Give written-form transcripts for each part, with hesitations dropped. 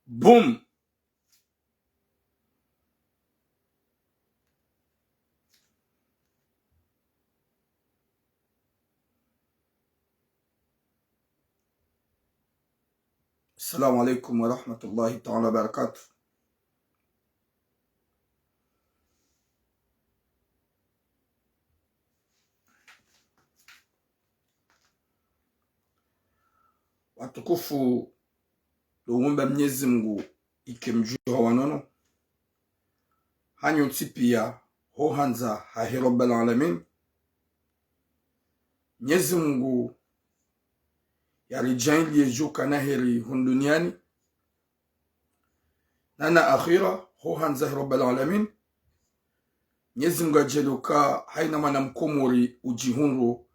Boum. Assalamu alaikum wa rahmatullahi ta'ala wa barakatuh. Watukufu luumba Mwenyezi Mungu ikemjua wanono hanyo tipia ho hanza hahi Rabbal alamin. Mwenyezi Mungu yarijani liyejuka naheri hunduniani nana akhira ho hanza Rabbal alamin. Mwenyezi Mungu ajeluka haina mana mkomori ujihunru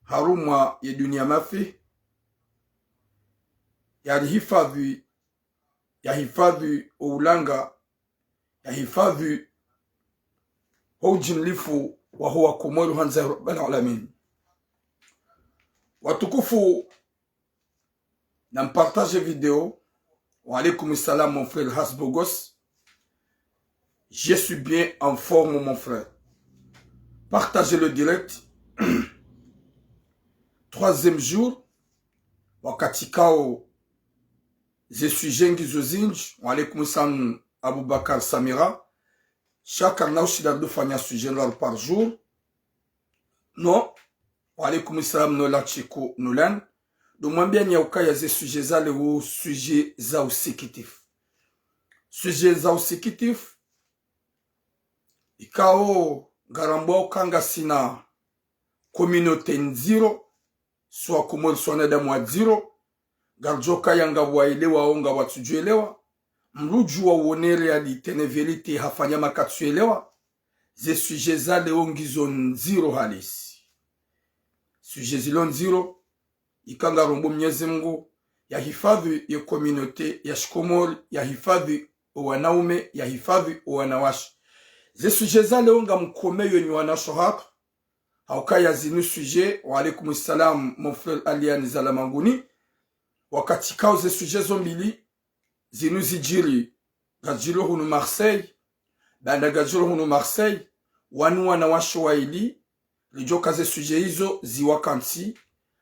haruma ya dunia mafi yahifadhi ulanga yahifadhi hujimlifu wa huwa kumoru hanza Rabbal alamin. Watukufu na partage vidéo. Wa alaykoum salam mon frère Hasbogos. Je suis bien en forme mon frère. Partagez le direct. Troisième jour. Wakati kao je suis jengi zozinj. Wa alaykoum salam Aboubakar Samira. Chaque année aussi dans deux fanya sujet par jour. Non. Wa alaykoum salam nola chiko nolan. Donc moi bien nyauka ya ze sujet za le sujet za usikitif. Sujet za usikitif ikao garambo kanga sina communauté nziro soit kumol soit na mwa zero garjoka yanga waelewa onga watujuelewa mruju wa uone realite ne verite hafanya makatuelewa ze sujet za le ongizo nziro halisi sujet zilo nziro ikanga rombo Mwenyezi Mungu ya hifadhi ya communauté ya shikomori ya hifadhi wanaume ya hifadhi wanawashi. Ze sujet za leo nga mkomeyo ni wanashohaka haukaya zinu sujet. Wa alaykoum salam mon frère Aliani Zalamanguni. Wakati kao ze sujet zombili zinu zijiri gajiro hunu Marseille banda gajiro hunu Marseille wanu wanawashi wa ili lijoka ze sujet hizo ziwakansi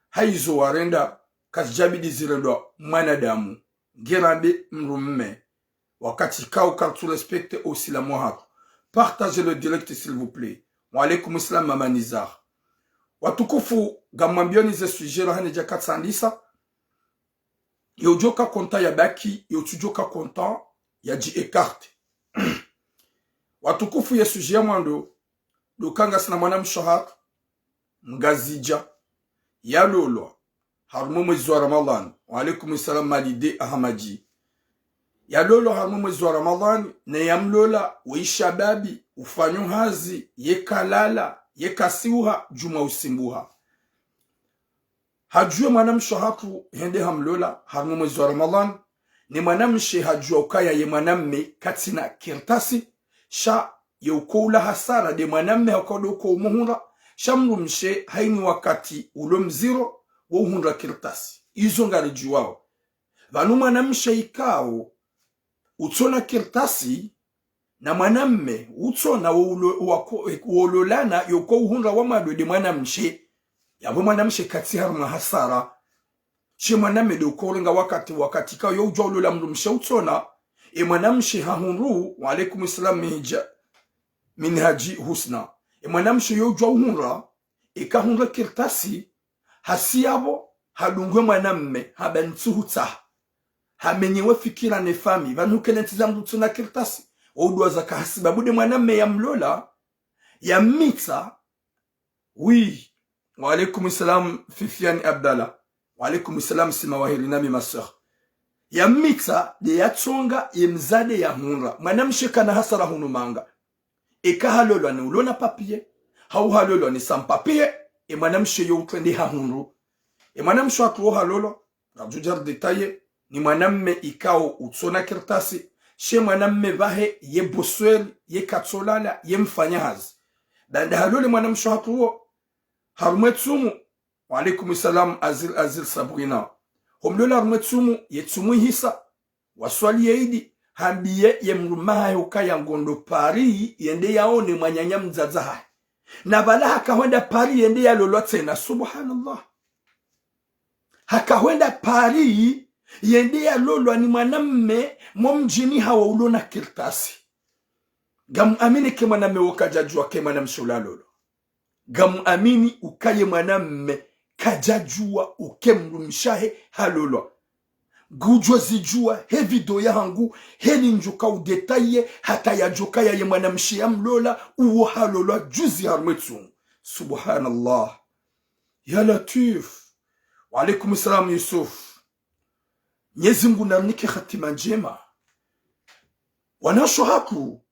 haizo warenda kajabidi zirendwa mwanadamu gerambe mrumme. Wakati kao kartu respecte aussi la mohak. Partagez le direct s'il vous plaît. Wa alaykoum salam mama Nizar. Watukufu gamambioni ze sujet rahane ja 410. Yojoka konta ya baki yotujoka konta ya ji ekarte. Watukufu ya sujet mwando dokanga sina mwana mshohak mgazija ya lolo harmo mwezi wa Ramadan. Wa alaykoum salam malide ahamaji ya lolo harmo mwezi wa Ramadan na yamlola waishababi ufanyo hazi yekalala yekasiuha juma usimbuha hajue mwanamsho haku hende hamlola harmo mwezi wa Ramadan ni mwanamshe hajua ukaya ye mwanamme katina kirtasi sha yeukoula hasara de mwanamme hakodoko umuhura shamrumshe haini wakati ulo mziro wa uhundra kirtasi izo ngari juwao vanu mwanamshe ikao utona kirtasi na mwanamme utona uololana yoko uhundra wa madwe de mwanamshe yabo mwanamshe kati harma hasara she mwanamme de ukolenga wakati kao yo ujwa ulola mrumshe utona mwanamshe hahunru. Wa alaykoum salam minhaji husna mwanamshe yo ujwa uhundra ikahundra kirtasi hasiyabo hadungwe mwanamme habantsuhuta hamenyewe fikira ne fami vanu kenetiza mtu na kirtasi odwa za kahasiba bude mwanamme ya mlola ya mita. Oui. Wa alaykoum salam Fifiani Abdallah. Wa alaykoum salam simawahiri nami masakh ya mita de yatsonga yemzade ya hunra mwanamshe kana hasara hunu manga ekahalolwa ni ulona papier hauhalolwa ni sans papier mwanamshe yo utwende hahunru mwanamshe atuo halolo rajujar detaye ni mwanamme ikao utsona kirtasi she mwanamme vahe ye boswel ye katsolala ye mfanyahazi banda halole mwanamshe atuo harumwetsumu. Wa alaykoum salam azil Sabrina homlola harumwetsumu yetsumu hisa waswali yaidi hambiye ye mrumaha ukaya ngondo Paris yende yaone mwanyanya mzaza hai na bala hakawenda Paris yende ya lolote na subhanallah hakawenda Paris yende ya lolo ni mwanamme momjini hawa ulona kirtasi gamu amini ke mwanamme wakajajua ke mwanamme shula lolo gamu amini ukaye mwanamme kajajua ukemrumshahe halolo gujwa zijua he video yangu heli njuka udetaye hata ya joka ya mwanamshi ya mlola uwo halolo juzi harmetsu subhanallah ya latif wa alaikum salam Yusuf Mwenyezi Mungu namnike hatima njema wanasho haku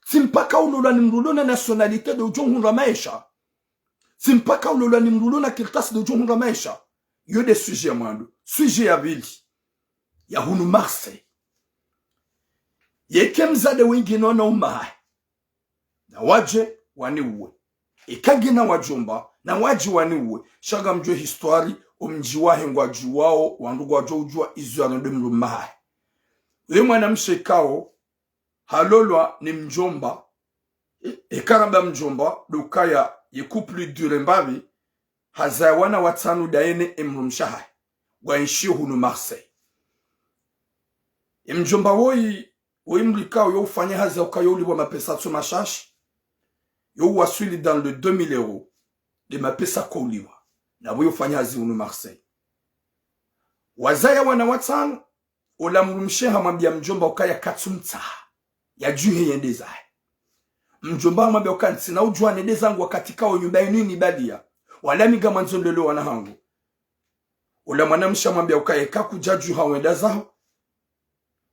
simpaka ulola ni mrulona nationalite de ujongu maisha simpaka ulola ni mrulona kirtasi de ujongu maisha yo de sujet mwandu sujet ya vili ya hunu Marseille yekemzade wingi nona umaha na waje waniuwe ikagina wajumba na waji waniuwe shaga mjwe histori umjiwahe ngwaju wao wandugu wajwa ujua izu ya nende mrumaha uye mwana mshekao halolwa ni mjomba ekaramba mjomba dukaya yekupli dure mbavi hazawana watanu daene emrumshaha wainshi hunu Marseille mjomba woi mlikao yo ufanya haza ukayo uliwa mapesa tu mashashi yo waswili dans le 2000 euros de mapesa kwa uliwa na woi ufanya hazi hunu Marseille wazaya wana watanu ola mrumsheha mwambia mjomba ukaya katsumta ya juhe yendeza mjomba mwambia ukansi na ujua nendeza angu wakati kao nyumba inu ni badia wala miga manzondolo wana hangu ola mwanamsha mwambia ukaya kaku jaju hawenda zao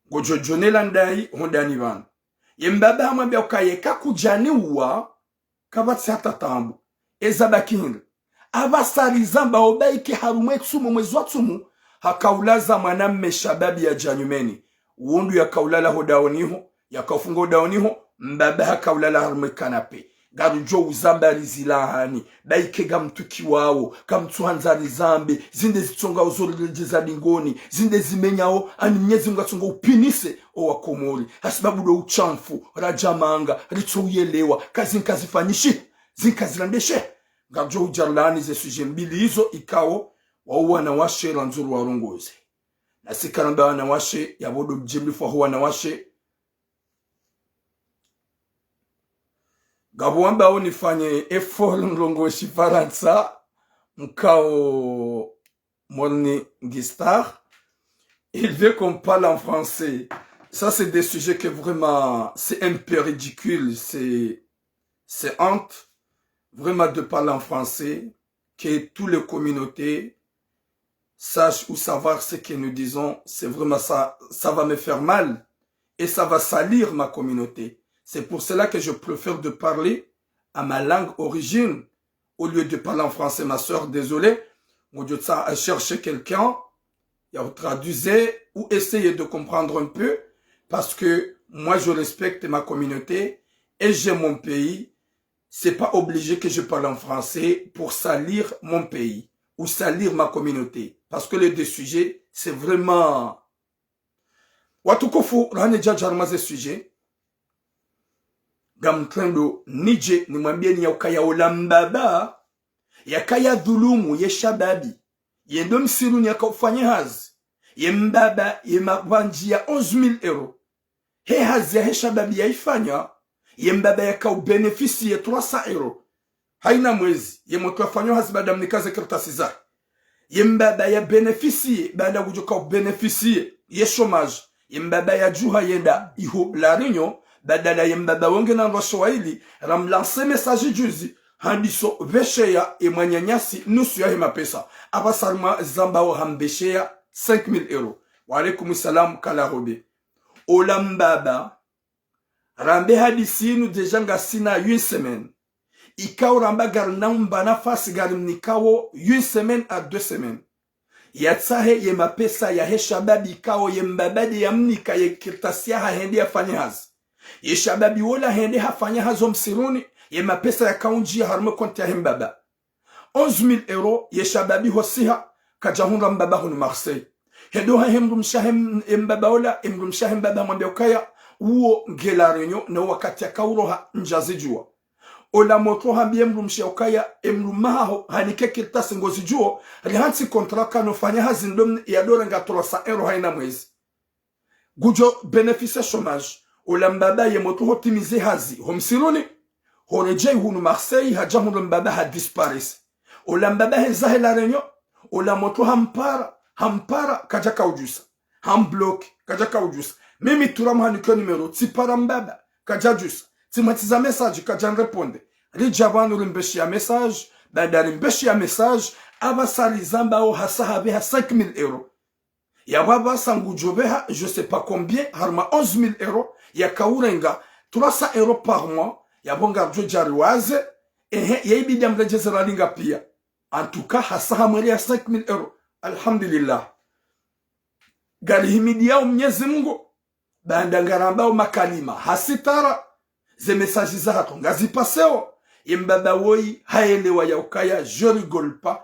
gojojonela ndai hondani vana yembaba mwambia ukaya kaku jani uwa kabatsi hata tambu eza bakinda abasari zamba obaike harumwe tsumu mwezi wa tsumu hakaulaza mwanamme shababi ya janyumeni uundu ya kaulala hodaoniho ya kaufunga hodaoniho mbaba hakaulala harumwe kanape garujo uzambari zilahani baike gamtuki wao kamtuhanzari zambe zinde zitonga uzoreleje za dingoni zinde zimenyao ani Mwenyezi Mungu atunga upinise owakomori hasibabu do uchamfu rajamanga ritsouyelewa kazinkazifanyishi zinkazilandeshe garujo ujarlani ze suje mbili hizo ikao wauwa na washe ranzuru warongoze na sikaramba wana washe yabodo mjimlifu huwa na washe Gabo wamba onifanye effort nrongo shifaransa mkao morni gistar. Il veut qu'on parle en français. Ça c'est des sujets que vraiment c'est un peu ridicule, c'est honte vraiment de parler en français, que toutes les communautés sachent ou savoir ce que nous disons, c'est vraiment ça va me faire mal et ça va salir ma communauté. C'est pour cela que je préfère de parler à ma langue origine au lieu de parler en français. Ma soeur, désolé, on dit ça à chercher quelqu'un, traduisez ou essayez de comprendre un peu parce que moi je respecte ma communauté et j'ai mon pays. C'est pas obligé que je parle en français pour salir mon pays ou salir ma communauté parce que les deux sujets c'est vraiment watukufu rane jajarma ze sujet gamtrendo nije nimwambie ni yakaya olambaba yakaya dhulumu ye shababi yendo msiru ni yakafanya hazi ye mbaba ye mabanji ya 11,000 euros he hazi ya he shababi ya ifanya ye mbaba yakau benefisi ya 300 euros haina mwezi ye mwetu afanya hazi baada mnikaze kirtasi za ye mbaba ya benefisi baada kujoka benefisi ye chômage ye mbaba ya juha yenda iho la réunion badala yembaba wonge na Swahili ramlance message juzi handiso veshea e mwanyanyasi nusu ya hema pesa abasarma zambao hambeshea 5,000 euros wa alaikum salam kala robe olambaba rambe hadisinu dejanga sina 1 semaine ikao ramba garnamba nafasi garimnikawo 1 semaine à 2 semaines yatsahe yema pesa ya heshababi ikao yembabadi yamnika yekirtasia hahendi afanye hazi yeshababi wola hende hafanya hazo msiruni ye mapesa ya kaunji ya harume konti ya mbaba 11,000 euros yeshababi hosiha kajahunga mbaba hunu Marseille hedo ha hemru mshahem mbaba ola hemru mshahem mbaba mwambia ukaya uo ngela renyo na wakati ya kauro ha njazijua ola moto hambie mru mshia ukaya emru maho hanike kirtasi ngozi juo rihansi kontraka nofanya hazi ndom ya dola nga €300 haina mwezi gujo benefice chômage ola mbaba ye moto hotimize hazi homsiruni horejei hunu Marseille haja hunu mbaba ha disparis ola mbaba hezahe la renyo ola moto hampara kaja kaujusa hamblock kaja kaujusa mimi turamu hanikyo numero tipara mbaba kaja jusa timatiza message kaja nreponde rijabanu rimbeshi ya message bada rimbeshi ya message abasalizamba au hasahabe ha €5,000 ya baba sangujobeha je sais pas combien harma €11,000 ya kaurenga €300 par mois ya bonga jojariwaze ya ibidi amrejezera linga pia en tout cas hasaha mwele ya €5,000 alhamdulillah gali himidi yao Mwenyezi Mungu banda ngarambao makalima hasitara ze messages za hato ngazipaseo imbaba woi haelewa ya ukaya je rigole pas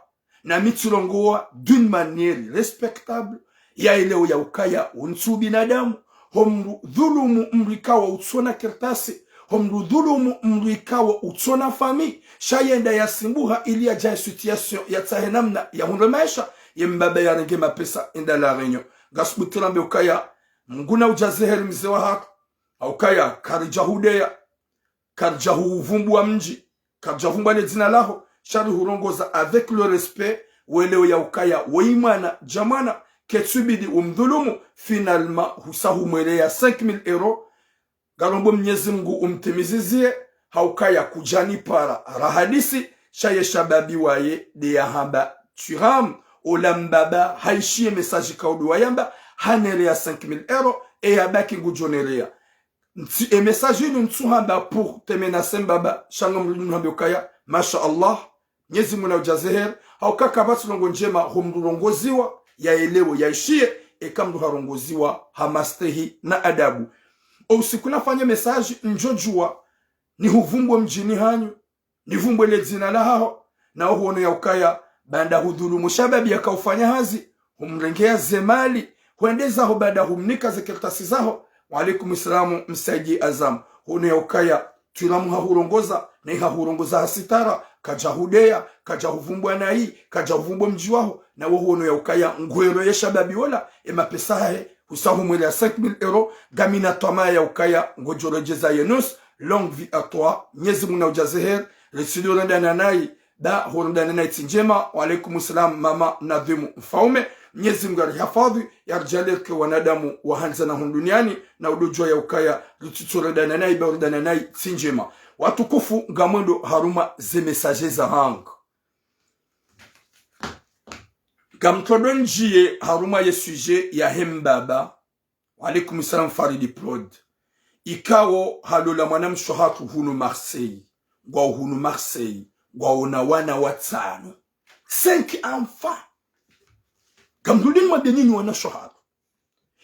na mitulongoa d'une manière respectable ya elewa ya ukaya unsu binadamu homru dhulumu mrikawa utsona kirtasi homru dhulumu mrikawa utsona fami shayenda ya simbuha ili ya jaya situation ya tahenamna ya hunremesha imbaba ya renge mapesa inda la renyo gasbutirambe ukaya mnguna ujazeheri mzewa hako aukaya karijahudeya karjahu vumbu wa mji karjavumbu ane zina laho shari hurongoza avec le respect weleo ya ukaya weimana jamana ketsubidi umdhulumu finalement husahu mwele ya €5,000 galombo Mwenyezi Mungu umtimizizie haukaya kujani para rahadisi shaye shababi waye de ya hamba turam olambaba haishie message kaudu wayamba hanere ya €5,000 e ya baki ngujonerea e message inu ntsuhamba pour temenase mbaba shanga mlinu hambiokaya masha Allah Mwenyezi Mungu na ujazeher haukaka batu longo njema humdurongoziwa ya elewo ya ishie ekamdu harongoziwa hamastehi na adabu usiku nafanya message njojua ni huvumbwe mjini hanyu ni vumbwe le zina la hao na huono ya ukaya banda hudhulumu shababi ya kaufanya hazi humrengea zemali huendeza ho bada humnika zekirtasi zaho wa alaikum salamu msaji azam huono ya ukaya tulamu hahurongoza na hahurongoza hasitara kaja hudeya kaja huvumbwa na hii kaja huvumbwa mji waho na huono ya ukaya ngwero ya shababi wala pesa hae husahu mwele ya €5,000 gamina toma ya ukaya ngojorejeza yenus longue vie à toi Mwenyezi Mungu na ujazeher residio renda nanai da horunda nana itinjema wa alaikum salam mama nadhimu mfaume Mwenyezi Mungu arihafadhi yarjaleke wanadamu wa hanza na duniani na udojwa ya ukaya rututsorenda nana ibarunda nana itinjema watukufu ngamwendo haruma ze messages za hang gamtodonjie haruma ye sujet ya hembaba wa alaikum salam Faridi Prod ikawo halola mwanamsho hatu hunu Marseille gwa hunu Marseille gwaona wana watano 5 enfants gamdulini mwabenini wana shohara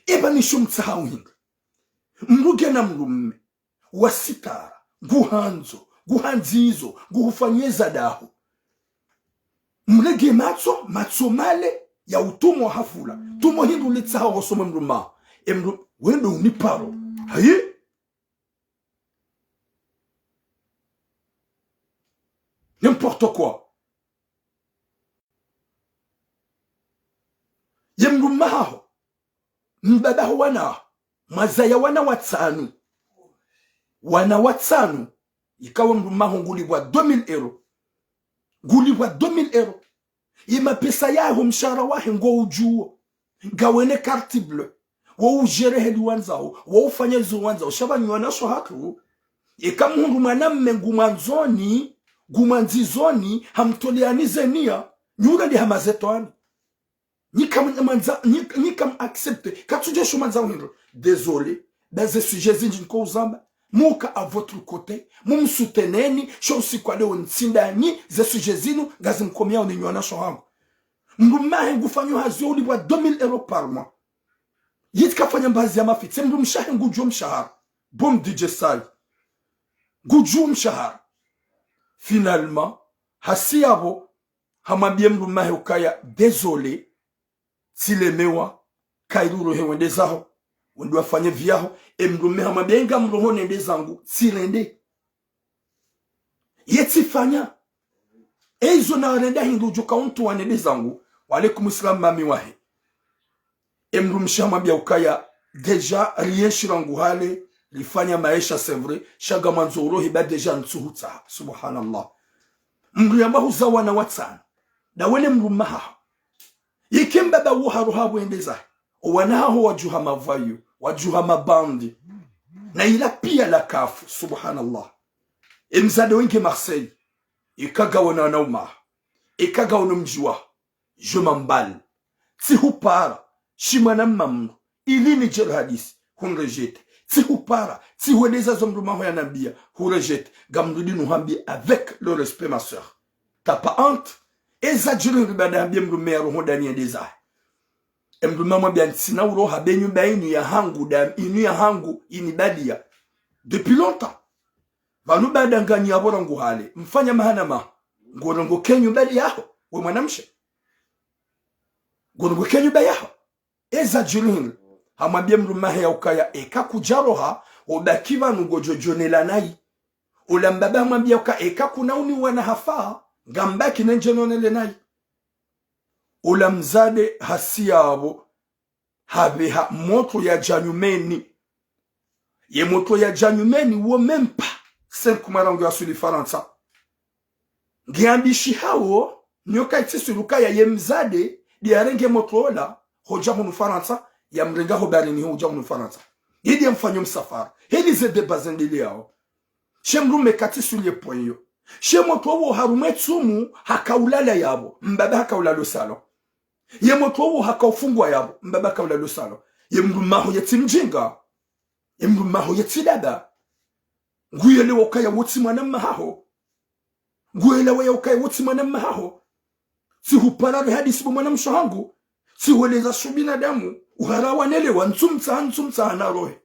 eba nisho mtsahau hinga mruge na mrumme wasitara guhanzizo guhufanyeza daho mrege matso male ya utumo hafula tumo hindu litsaha wasoma mruma emru wendo uniparo haye n'importe quoi yemrumaho mbaba wana mazaya wana watanu ikawa mrumaho ngulibwa €2,000 ngulibwa €2,000 yema pesa yaho mshara wahe ngo ujuo ngawene carte bleue wo ujere heli wanzao wo ufanya zo wanzao shabanywana sho hatu ikamungu mwanamme gumanzizoni hamtoleanize nia nyuga ndi hamazetwani nikam accepte katuje shumanza windo désolé baze sujet zinji nko uzamba muka à votre côté mumsuteneni shosi kwa leo nsindani ze sujet zinu ngazi mkomia uninywana shohangu mrumahe ngufanyo hazio ulibwa €2,000 par mois yitka fanya mbazi ya mafiti mrumshahe ngujo mshahara bom DJ Sai ngujo mshahara finalement hasiabo hamambie mrumahe ukaya désolé silemewa kairuro he wende zaho wende wafanye vyaho emrume hamabenga mroho nende zangu sirende yeti fanya ezo na renda hindu joka untu wanende zangu walaikum salam mami wahe emrumsha mabia ukaya deja rien shirangu hale lifanya maisha c'est shaga manzoro hiba deja nsuhuta subhanallah mruyamba huzawa na watsan da wele mrumaha yikemba da wuharu habu endeza wanaho wajuha mavayu wajuha mabandi na ila pia la kafu subhanallah imzade wenke Marseille ikaga wana nauma ikaga wana mjiwa je m'emballe si hupara shimana mamu ili ni jel hadis hun rejete si hupara si hueleza zomrumaho ya nabia hu rejete gamrudi nuhambi avec le respect ma soeur t'as pas honte eza jiru ribada habia mrumero hodani endeza emrumama bia ntsina uro habenyu bainu ya hangu da inu ya hangu inibadia depuis longtemps vanu badangani abora nguhale mfanya mahana ngorongo kenyu bali yaho we mwanamshe ngorongo kenyu bali yaho eza jiru hamwambia mrumahe ya ukaya eka kujaroha obakiva nugojojonela nai ulambaba hamwambia uka eka kunauni wana hafaa ngambaki nenjenonele nai ulamzade hasiyabo habeha moto ya janyumeni ye moto ya janyumeni wo mempa 5 marangu ya suli faransa ngiambishi hawo nyoka itisuruka ya yemzade diarenge moto ola hoja hunu faransa ya mrenga hobarini hoja hunu faransa yidi mfanyo msafara hili zede bazendili yao shemrume katisuli poyo shemoto wo harumetsumu hakaulala yabo mbaba hakaulalo salo yemoto wo hakaufungwa yabo mbaba hakaulalo salo yemrumaho yetimjinga yemrumaho yetidada nguyele wakaya wotsi mwana maho nguyele wakaya wotsi mwana maho si huparare hadisi bo mwana mshangu si weleza subina damu uharawa nele wa ntsumtsa na rohe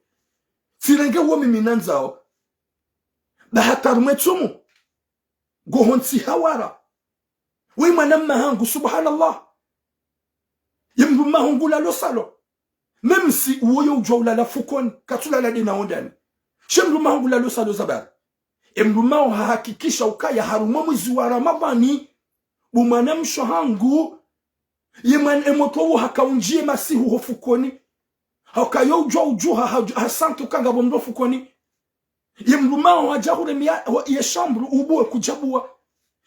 sirenge wo miminanzao bahatarumetsumu gohonsi hawara we mwanamma hangu subhanallah yemruma hongula lo salo même si uoyo ujawla la fukon katula la dina ondani shemruma hongula lo salo zabar emruma hakikisha ukaya haruma mwezi wa Ramadhani bumanamsho hangu yeman emoto hakaunjie masihu hofukoni hakayo ujuha hasantu kanga bomdo fukoni yemrumao wajahure ya shambru ubuwe kujabua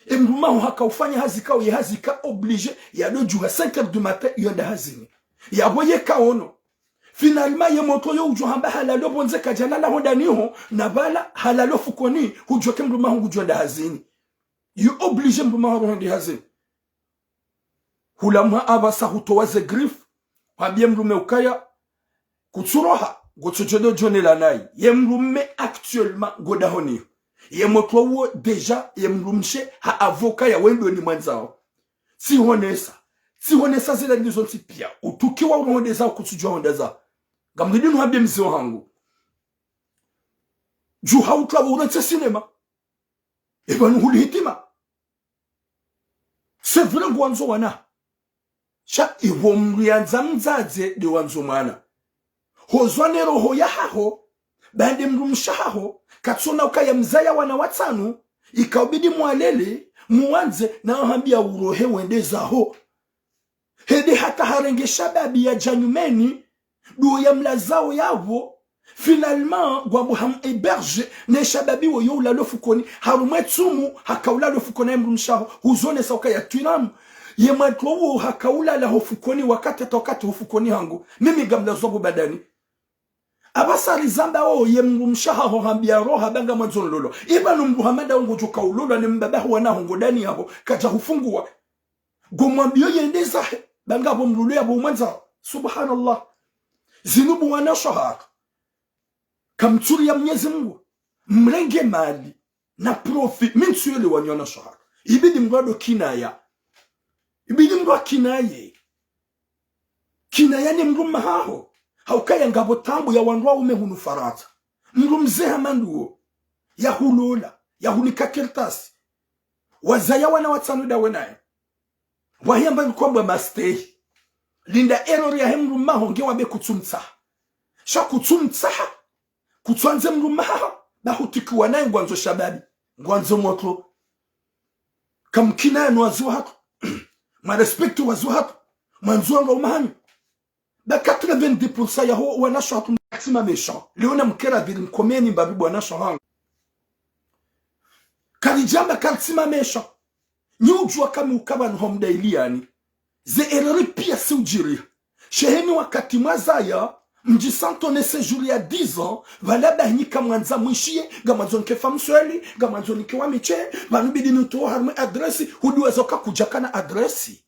yemrumao hakaufanya hazika ya hazika oblige ya dojuha 5 heures du matin yonda hazini ya boye kaono finalement yemoto yo ujuha mba halalo bonze kajana la hodaniho na bala halalo fukoni hujoke mrumao ngujonda hazini you oblige mrumao rondi hazini hulamwa abasa hutowaze grif wabie mrume ukaya kutsuroha gochojodo jonela nai yemrume actuellement godahoni yemoto wo deja yemrumshe ha avoka ya wendo ni mwanzao si honesa zile ndizo ntipia utukiwa unaondeza kutujua ondeza gamdinu habie mzee wangu ju hautwa uretse cinema ebanu hulihitima c'est vrai gwanzo wana sha iwomrianza mzaze de wanzo mwana hozwane roho ya haho bande mrumshaho katsona ukaya mzaya wana watanu ikabidi mwalele muanze na hambia urohe wende zaho hede hata harenge shababi ya janyumeni do ya mlazao yavo finalement gwabu ham héberge ne shababi wo yo la lofukoni harumwetsumu hakaula lofukoni mrumshaho huzone sauka ya twinamu yematwo hakaula la hofukoni wakati hofukoni hangu mimi gamla zobo badani abasari zamba o yemrumshaha ho hambia roha banga mwanzo lolo ibanu Muhammad ngo joka ulolo ni mbaba wana hongo dani yabo kaja hufungua gomwambio yendeza banga bo mlulu yabo mwanza subhanallah zinubu wana shahar kamturi ya Mwenyezi Mungu mrenge mali na profit minsuele wanyona shahar ibidi mrado kinaya ibidi mrado kinaya ni mruma haho haukaya ngabo tambu ya wanrua umehunu farata mrumzeha manduo ya hulola ya hunika kirtasi wazaya wana watsanuda wenaye wahiyamba mkwamba mastei linda error ya hemru maho nge wabe kutumtsa sha kutumtsa kutwanze mru maho na hutikiwa naye ngwanzo shababi ngwanzo mwaklo kamkina nwazo hako ma respect wazo hako manzo ngo mahani ba 90% ya ho wanasho hako maxima méchant leona mkera vile mkomeni babi bwana shohanga kalijamba kalsima méchant nyujwa kama ukaba nhomda iliani ze erori pia si ujiri sheheni wakati mwazaya mjisanto nese juri ya 10 ans valaba hnika mwanza mwishie gamanzo nke famsweli gamanzo nke wamiche vanubidi nutuwa harme adresi huduwezoka kujakana adresi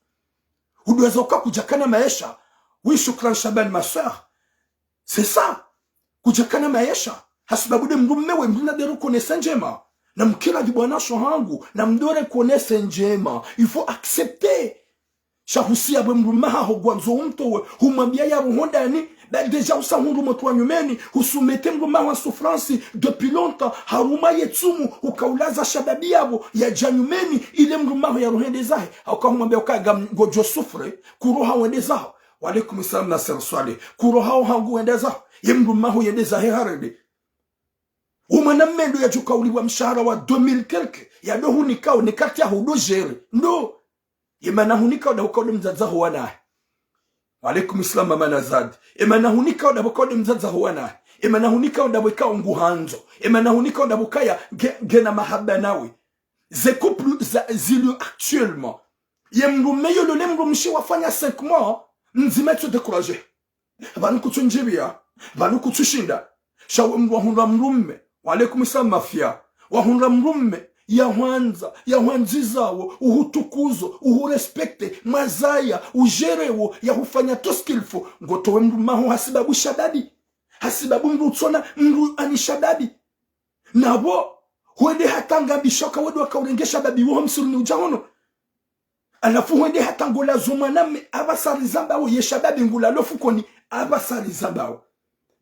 huduwezoka kujakana maisha oui shukran Shaban ma soeur c'est ça kujakana maisha hasibabude mrumewe mrina deru konese njema na mkila vibwana shohangu na mdore konese njema il faut accepter shahusia bwe mrumaha hogwanzo umtowe humambia ya ruhondani deja usahundu motwa nyumeni husumete mrumaha souffrance depuis longtemps haruma yetsumu ukaulaza shababi yabo ya janyumeni ile mrumaha ya ruhende zahe ukamwambia ukaga ngojo sufre kuroha wende zaho walaikum salam na serswale kuroha hangu wende zaho ye mrumaha yende zahe harede umana mendo ya jukauliwa mshahara wa 2000 quelque ya dohu nikao ni kati ya hudo jere ndo imana hunika da ukode mzaza huwana alaikum islam mama nazad imana hunika da ukode mzaza huwana imana hunika da bweka nguhanzo imana hunika da bukaya gena mahaba nawe ze couple zilu actuellement yemrumeyo le mrumshi wafanya 5 mois nzimetsu décourager banu kutunjibia banu kutushinda shawe mruhunda mrumme alaikum islam mafia wahunda mrumme ya hwanzizawo uhutukuzo uhurespekte mazaya ujerewo ya hufanya toskilfo ngotowe mru maho hasibabu shababi hasibabu mru tsona mru anishababi nabo huende hatanga bishoka wedu wakaurengesha babi uho msuru ni ujahono alafu huende hatangola zomaname abasari zambawo ye shababi ngula lofu koni abasari zambawo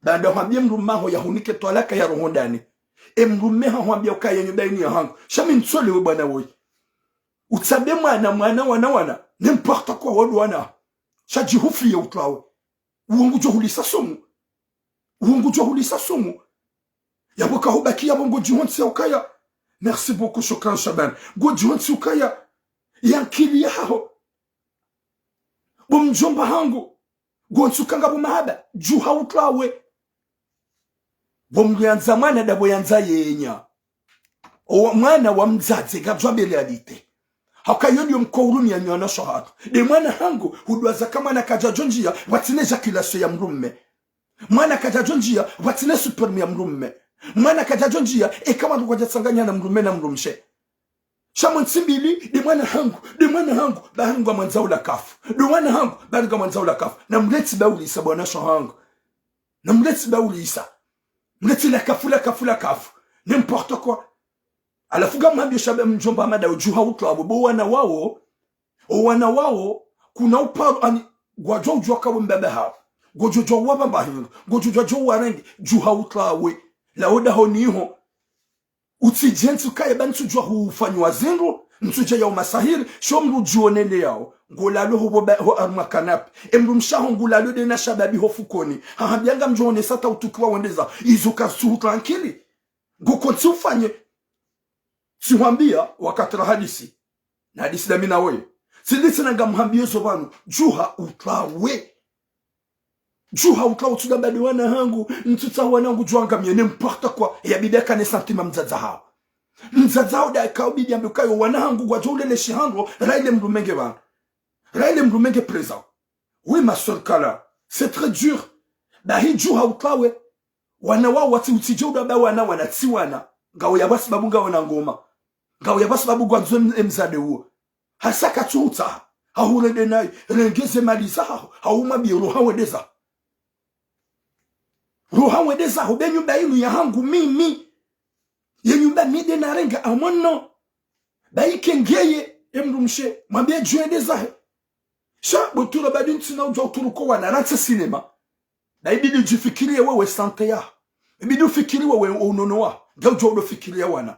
banda hambia mru maho ya hunike toalaka ya rohondani emrumeha hwambia ukaya nyubaini ya hangu shami ntsole we bwana woy utsabe mwana n'importe quoi wadu wana shaji hufi ya utlawe uongu jo hulisa somu yaboka hubaki ya bongo jihonsi ya ukaya merci beaucoup shukran Shaban go jihonsi ukaya yankili ya hao bomjomba hangu go nsukanga bumahaba juha utlawe bomyanza mwana dabo yanza yenya mwana wa mzazi gabjwabe realite hakayodi mkouruni ya nyana shahatu de mwana hangu hudwaza kama na kajajonjia watine ejaculation ya mrumme mwana kajajonjia watine sperme ya mrumme mwana kajajonjia kama tukwaja tsanganya na mrumme na mrumshe shamon simbili de mwana hangu bahangwa mwanzao la kafu de mwana hangu bahangwa mwanzao la kafu na mleti bauli isa bwana shahangu na mleti bauli isa mleti la kafu n'importe quoi alafuga mwambie shabe mjomba mada ujuha utu abo wana wao kuna uparu ani gwajo ujwa kawe mbebe hao gojojo wabamba hino gojojo warengi juha utu awe la oda honiho utijensu kaye bantu jwa hufanywa zindu nsuje ya umasahiri shomru juonele yao ngulalo ho arma kanap emru mshaho ngulalo de na shababi ho fukoni hahambianga mjone sata utukiwa wendeza izuka su tranquili ngukotsi ufanye siwambia wakatra hadisi na hadisi da mina wewe silisi na ngamhambie zobanu juha utlawe tudabadi wana hangu ntuta wanangu juanga mie n'importe quoi ya bideka ne sentima mzaza hao mzazao da kaubidi ambukayo wanangu wajole le shihandro raile mrumenge bana raile mrumenge présent oui ma soeur Kala c'est très dur bahi juha utlawe wana wao wati utijoda ba wana tsiwana ngawo yabasi babu ngawo na ngoma ngawo yabasi babu gwanzo emzade huo hasaka tuta hahurede nayi rengeze malisa hauma biro hawedeza roha wedeza hobe nyumba inu ya hangu mimi ye nyumba mide na renga amono baike ngeye emrumshe mwambie juendeza he sha botura badi ntina ujwa uturuko wana ratse sinema na ibidi jifikirie wewe sante ya ibidi ufikiri wewe unono wa ngawjo udofikiria wana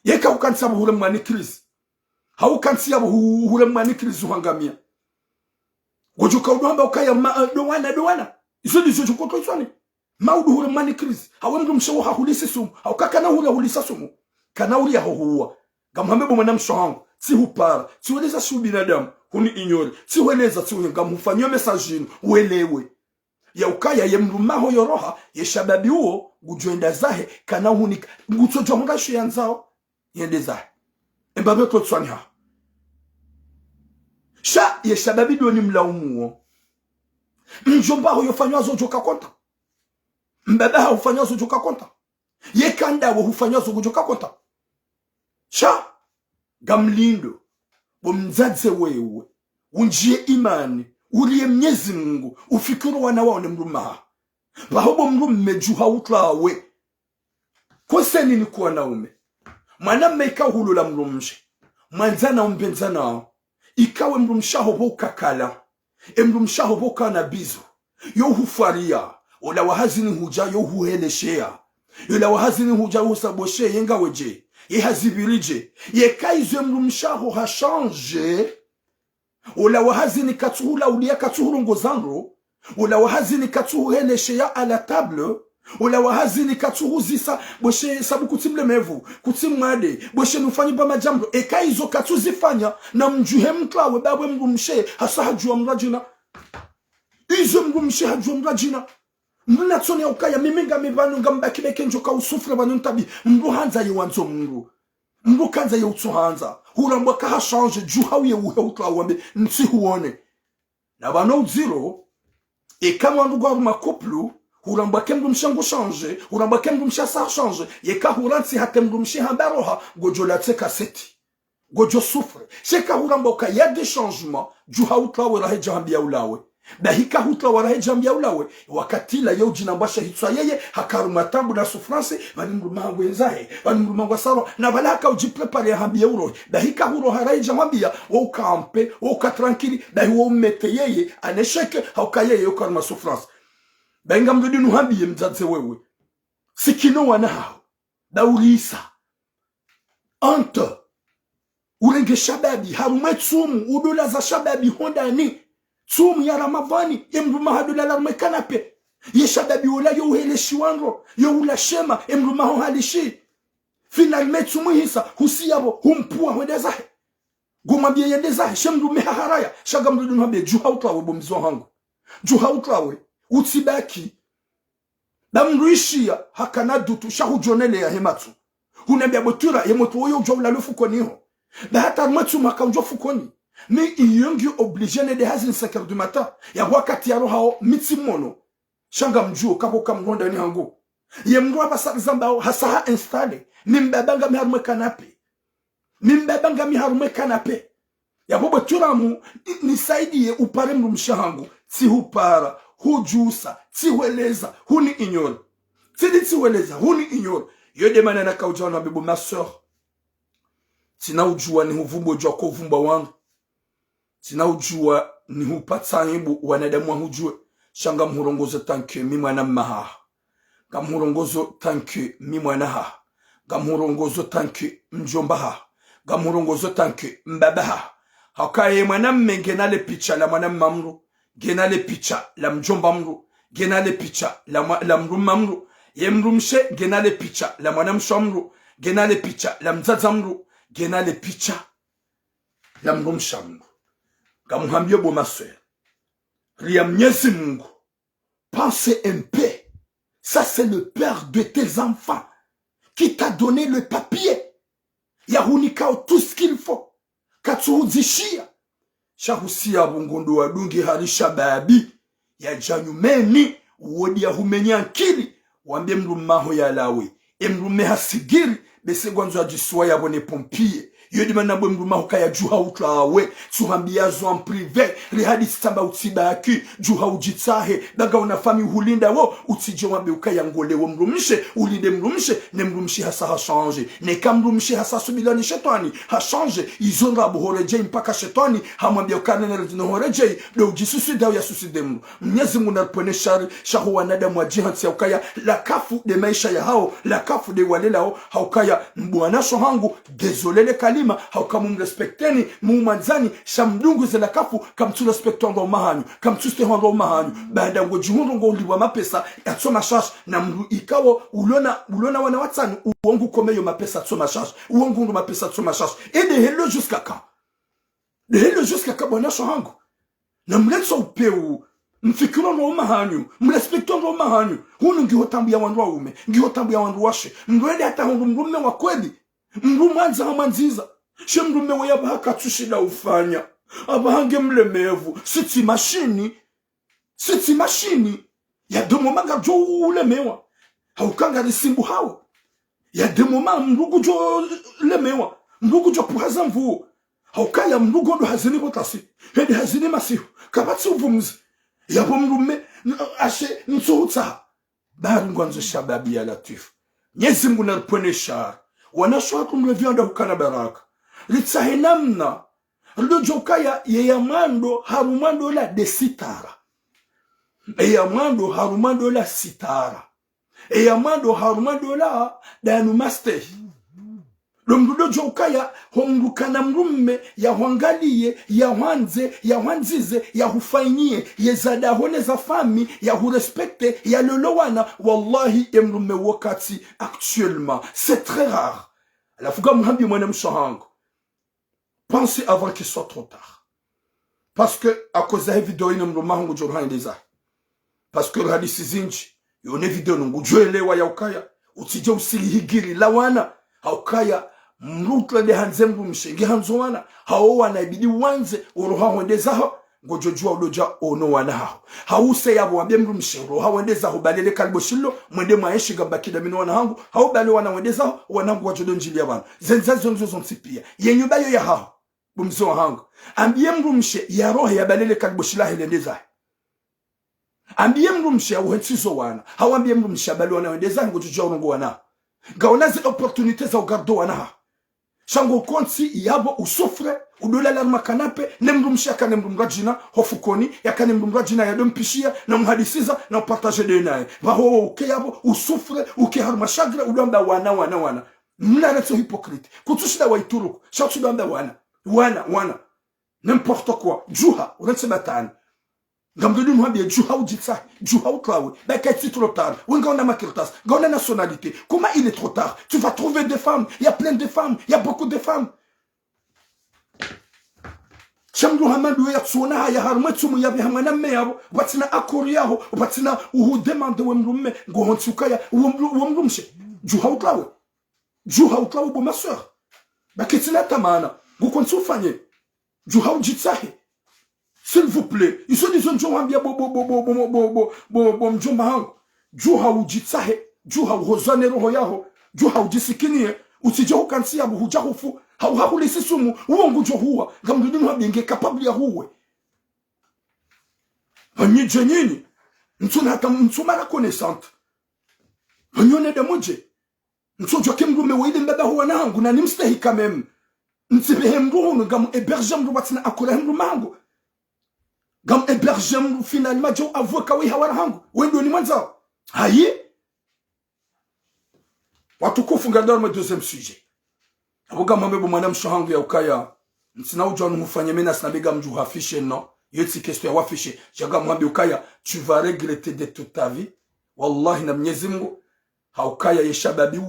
yeka ukansa buhure mwani kriz haukansi ya buhure mwani kriz uhangamia gojuka udohamba ukaya dowana izo ndizo jukoko iswani maudu hule mani krizi hawe mdu mshawo hahulisi sumu haukakana hule hulisa sumu kana uli yahohuwa gamuhambe bo mwana mshawangu si hupara si weleza si ubinadamu huni inyori si weleza si gamufanyo mesajini uelewe ya ukaya ye mrumaho yoroha ye shababi uo gujoenda zahe kana huni ngutsojwa hungashu yanzao yende zahe embabe klotswani ha sha ye shababi do ni mlaumu uo mjomba ho yofanywa zojoka konta mbaba ha ufanywa zojoka konta ye kanda wo ufanywa zojoka konta sha gamlindo bomzadze wewe unjie imani uliye Mwenyezi Mungu ufikuru wana wao ni mrumaha bahobo mrumme juha utlawe koseni ni kuwa naume mwanamme ikahulula mrumshe mwanzana umbenzana ikawe mrumshaho bokakala mrumshaho bokana bizo yo hufaria ola wahazini huja yo huheleshea yola wahazini huja usaboshe yenga weje ye hazibirije ye kaizwe mrumshaho ha change ola wahazini katuhula ulia katuhulu ngozanro ola wahazini katuheleshea a la table ola wahazini katuhuzisa boshe sabu kutimle mevu kutimwade boshe nufanyi ba majambo ekaizo katuzifanya na mjuhe mtlawe babwe mrumshe hasa hajua mrajina izo mrumshe hajua mrajina mruna tsone ukaya miminga mibanu ngambaki bekenjo ka usufre banu ntabi mru hanza yewanzo mru kanza yeutsuhanza hurambwa ka ha change juha uye uhe utlawe nti huone na bano zero e kama ndugwa ma couple hurambwa kemdu mshango change hurambwa kemdu mshasa change yeka huransi hakemdu mshihambaroha gojo la tseka seti gojo souffre sheka hurambwa ka ya des changements juha utlawe rahe jambia ulawe bahika hutlawe rahe jambia ulawe wakati la yo jinambasha hitsa yeye hakarumatambu na souffrance banimru mangu enzahe banimru mangu saro na balaka uji prepare hambia uro bahika huro rahe jambia wo kampe wo ka tranquille bahi wo mete yeye anesheke haukaye yo karma souffrance benga mdudi nuhambiye mzadze wewe sikino wana hao daulisa anta urenge shababi harume tsumu udola za shababi hondani tsumu ya Ramadhani emruma hadola la mekanape ye shababi ola yo uheleshi wanro yo ula shema emruma ho halishi finalmente tsumu hisa husiyabo humpua hwedezahe gumambie yendezahe shemrume haraya shaga mdudi nuhambiye juha utlawe bomzo hangu juha utlawe utsibaki damruishia hakana dutu shahujonele ya hematu hunambia botura yemoto oyo ujawula lufuko niho da hata matu makaunjo fukoni mi iyongi oblige ne de hazin 5h du matin ya wakati ya roha mitsi mono shanga mjuo kako kamronda ni hango ye mrwa basa zamba hasaha installe mimbabanga mi harume kanape ya bobo turamu nisaidie upare mrumshangu si hupara hujusa tiweleza huni ignore tiweleza huni ignore yode manana kaujana bibo ma sœur tina ujua ni huvumbo jwa ko vumba wangu tina ujua ni hupatsa hibu wanadamu hujue shanga mhurongozo tanke mi mwana maha gamhurongozo tanke mi mwana ha gamhurongozo tanke mjomba ha gamhurongozo tanke mbaba ha hakaye mwana mmengenale picha la mwana mamru genale picha la mjomba mru genale picha la mruma mru ye mrumshe genale picha la mwanamsha mru genale picha la mzaza mru genale picha la mrumsha mru gamuhambie bo ma sœur ria Mwenyezi Mungu pense un peu ça c'est le père de tes enfants qui t'a donné le papier yahunika tout ce qu'il faut katsuhuzishia shahusia bungondo wa dungi harisha babi ya janyu meni uodi ya humenya nkili wambie mrumaho ya lawe emrume hasigiri bese gwanzo ajiswa ya bone pompier yodi manabwe mrumaho kaya juha utlawe tuhambia zo en privé rihadi samba utibaki juha ujitsahe daga unafami hulinda wo utije wambe ukaya ngole wo mrumishe ulinde mrumishe ne mrumishe hasa ha change ne kamrumishe hasa subilani shetani ha change izonra buhoreje mpaka shetani hamwambia ukane na horeje do ujisusuda ya susidemu Mwenyezi Mungu anapone shari shahu wanadamu wajihansi ukaya la kafu de maisha ya hao la kafu de walelao haukaya mbwana hangu désolé le kalima haukamu respekteni muumanzani shamdungu zela kafu kamtu respektongo mahanyu kamtu stehondo mahanyu baada ngo jihundu ngo liwa mapesa yatsoma shash na mru ikawo ulona wana watani uongu komeyo mapesa tsoma shash uongu ndo mapesa tsoma shash et de hello jusqu'à quand de hello jusqu'à quand bwana shohangu na mletso upeu mfikiro no mahanyu mrespekto no mahanyu hunu ngihotambu ya wandu waume ngihotambu ya wandu washe ndwende hata hundu mrume wa kweli mrumanza hamanziza she mrume wa yabaka tushida ufanya abahange mlemevu siti mashini ya demo manga jo ulemewa haukanga risimbu hao ya demo manga mrugu jo lemewa mrugu jo puhaza mvu haukaya mrugu do hazini botasi hedi hazini masihu kabatsi uvumzi yabo mrume ashe nsuhutsa bari ngwanzo shababi ya latif nyezi mungu narponesha wanashwatu mlevyanda hukana baraka litsahe namna lojokaya yeyamando harumando la de sitara yeyamando harumando la sitara yeyamando harumando la danu master Lomdudo jokaya hongukana mrumme ya hwangaliye ya hwanze ya hwanzize ya hufainie ya zada hone za fami ya hurespekte ya lolowana wallahi emrumme wakati actuellement c'est très rare la fuga muhambi mwana mshahango pensez avant qu'il soit trop tard parce que à cause de vidéo ina mrumme hangu jorhan deza parce que hadisi zinji yone video nungu joelewa ya ukaya utije usilihigiri lawana haukaya mrutla de hanze mrumshe ngihanzowana hao wanabidi wanze uroha wendezaho ngojojua uloja ono wanaho hause yabo wambie mrumshe uroha wendezaho balele kalboshilo mwende maeshi gambakida mino wanahangu hao bale wana wendezaho wanangu wajodo njili ya wana zenzazo nzo zontipia yenyubayo ya hao bumzo hangu ambie mrumshe ya roha ya balele kalboshila helendezaho ambie mrumshe ya uhensizo wana hao ambie mrumshe ya bale wana wendezaho ngojojua urongo wana gaona zi opportunité za ugardo wana shango konsi yabo usufre udola la makanape nemrumshaka nemrumrajina hofukoni yakane nemrumrajina yadompishia na mhadisiza na partager de naye baho ukeyabo usufre ukeharma shagra ulamba wana mna so hypocrite kutushida waituruku shatu damba wana n'importe quoi juha unatsibatani ngamdoni mwambie juha ujitsa juha utrawe bakati trop tard wengaona makirtas gaona nationalité comment il est trop tard tu vas trouver des femmes il y a plein de femmes il y a beaucoup de femmes shamdu hamadu ya tsuna ya harmatsumu ya bihamana meyabo batina akoriyaho batina uhu demande wemrume ngo hontsukaya wemrumshe juha utrawe bo ma sœur bakitina tamana ngukontsufanye juha ujitsahe. S'il vous plaît, ils sont des gens bien mjomba hangu. Juha ujitsahe, juha uhozane roho yaho, juha ujisikinie, usija ukansi yabu hujahufu, hauhahuli sisumu, uongu johuwa, gamdudinu habinge kapabli ya huwe. Vanyije nyini, mtsumara connaissante. Vanyone de muje, mtsojo kemrume waide mbada huwa na hangu, na nimstehi kamem. Mtsibehe mruhunu, gamu eberja mru watina akula mru mangu. Gam hébergem finalement jo avoka wi hawara hangu wendo ni mwanza haye watukufu ngadar ma deuxième sujet aboga mamebo mwana mshangu ya ukaya nsina ujonu mufanye mena sinabiga mju afficher non yeti question ya afficher jaga mwambi ukaya tu vas regretter de toute ta vie wallahi na Mwenyezi Mungu haukaya yeshababi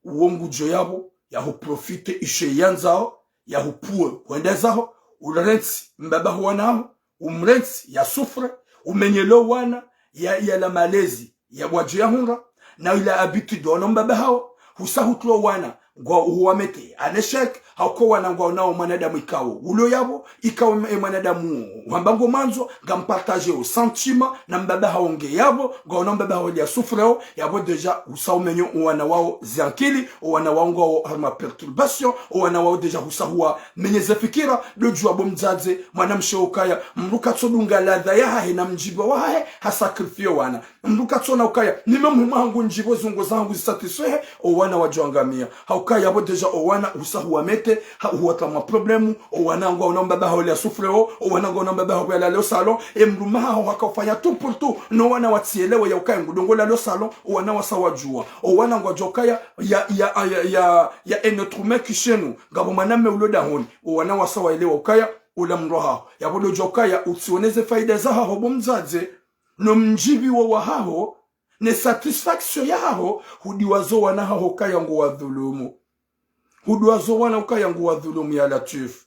uongo jo yabo ya huprofite ishe yanzao ya hupue wendezao ulensi mbaba wanao umrensi ya sufre umenyelo wana ya la malezi ya wajo ya hunga na ila habitude onombaba hao husahutlo wana ngwa uwamete aneshek hauko wana ngwa nao mwanadamu ikawo ulo yabo ikawo mwanadamu wambango manzo gampartage au sentiment na mbaba haonge yabo ngwa onombaba hao ya sufre yabo deja usaumenyo wana wao ziankili wana wao ngwa harma perturbation wana wao deja husahua menyeze fikira lojua bomzaze mwanamshe ukaya mruka tsodunga ladha yahe na mjibo wahe hasakrifio wana mruka tsona ukaya nimemhuma hangu njibo zungo zangu zisatiswehe wana wajongamia hauko ukaya bo deja owana usahu amete huwata ma problemu owana ngo onomba ba hole sufreo owana ngo onomba ba hole la salon emruma ha wakafanya tout pour tout no wana watielewe ya ukaya ngudongo la salon owana wasawajua owana ngo jokaya ya enotrume kishenu ngabo maname uloda honi owana wasawaelewa ukaya ula mroha ya bodo jokaya usioneze faida za haho mzaze no mjibi wa haho ne satisfaction yaho hudiwazo wana haho kaya ngo wadhulumu hudiwazo wana ukaya ngo wadhulumu ya Latif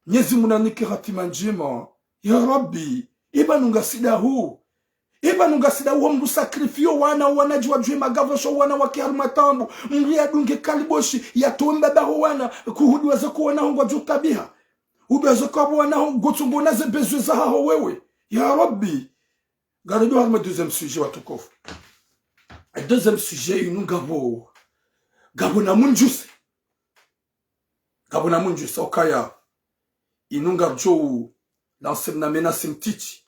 Nyezi munanike hatima njema ya Rabbi iba nungasida hu mdu sakrifio wana wanajua jwe magavosho wana wakiharmatambu mria dunge kaliboshi ya tuomba baho wana kuhudiwazo kwa wana hongo jutabiha hudiwazo kwa wana hongo tumbo ze bezwe za haho wewe ya Rabbi. Gardez-nous à mon deuxième sujet, Watukof. Le deuxième sujet, il nous gabo. Gabo na munjus. Gabo na munjus, okaya. Il nous garde l'ancien na menace mtiti.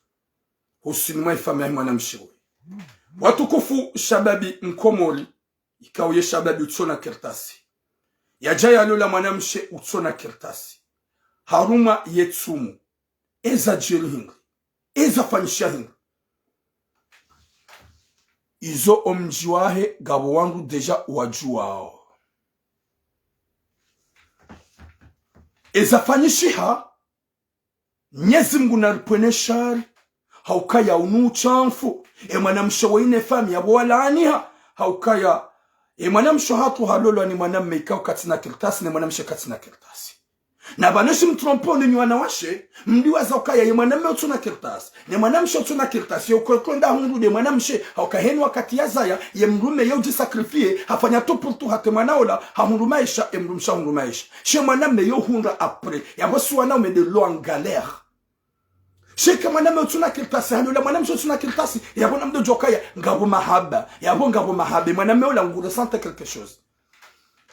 Au cinéma, il famille mwana mshiwe. Watukofu shababi mkomori. Ikaoye shababi utsona kertasi. Yajaya lola mwana mshe utsona kertasi. Haruma yetsumu. Eza jirihinga. Eza fanishahinga. Izo omjiwahe gabo wangu deja wajuao. Ezafanyishiha Nyezi Mungu naripwene shari haukaya unu chanfu mwanamsho waine fami ya walaniha haukaya mwanamsho hatu halolo ni mwanamme ikao katina kirtasi ni mwanamsho katina kirtasi na banoshi mtromponi ni wanawashe mdiwaza ukaya mwanamme utuna kirtasi ni mwanamsho utuna kirtasi yokokonda hundu de mwanamshe haukaheni wakati ya zaya mrume yauji sakrifie hafanya tupurtu hate mwanaola hamundumaisha mrumsha hundumaisha she mwanamme yo hunda apre ya wasu wanaume de lo en galère sheka mwanamme utuna kirtasi halola mwanamsho utuna kirtasi ya bona mdo jokaya ngabo mahaba ya bona ngabo mahaba mwanamme ola ngure sente quelque chose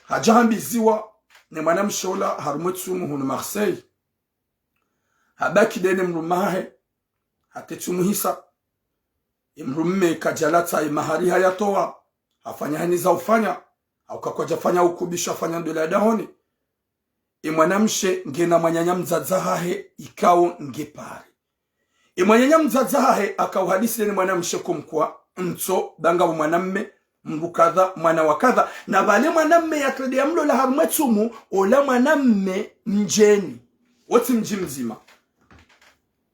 hajahambi ziwa ne mwanamsho ola harumwetsumu hunu Marseille habaki dene mrumahe hatetsumu hisa mrumme kajalata mahari hayatoa afanya hani za ufanya au kakwaja fanya ukubisha fanya ndola dahoni mwanamshe ngena mwanyanya mzazahahe ikao ngepari mwanyanya mzazahahe akauhadisi dene mwanamshe kumkwa nso danga mwanamme mbukadha mwana wakadha na bale mwanamme ya kredi ya mlo la harumwetsumu ola mwanamme mjeni wote mji mzima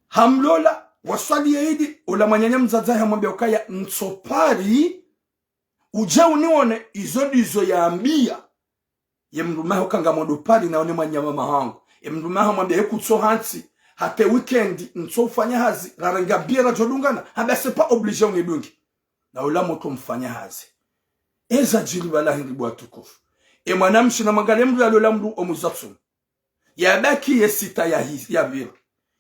hamlola waswali yaidi ola mwanyanya mzazahahe mwambia ukaya nsopari uje unione izo ya ambia mrumahe ukanga modopari na one mwanyama mahangu mrumahe mwambia hekutso hansi hate weekend nso ufanya hazi rarenga bira jodungana haba c'est pas obligé unidungi na ola moto mfanya hazi eza jili bala hindi Watukofu mwanamshi na magale mdu ya lola mdu omuzatsumu ya baki yesita ya vira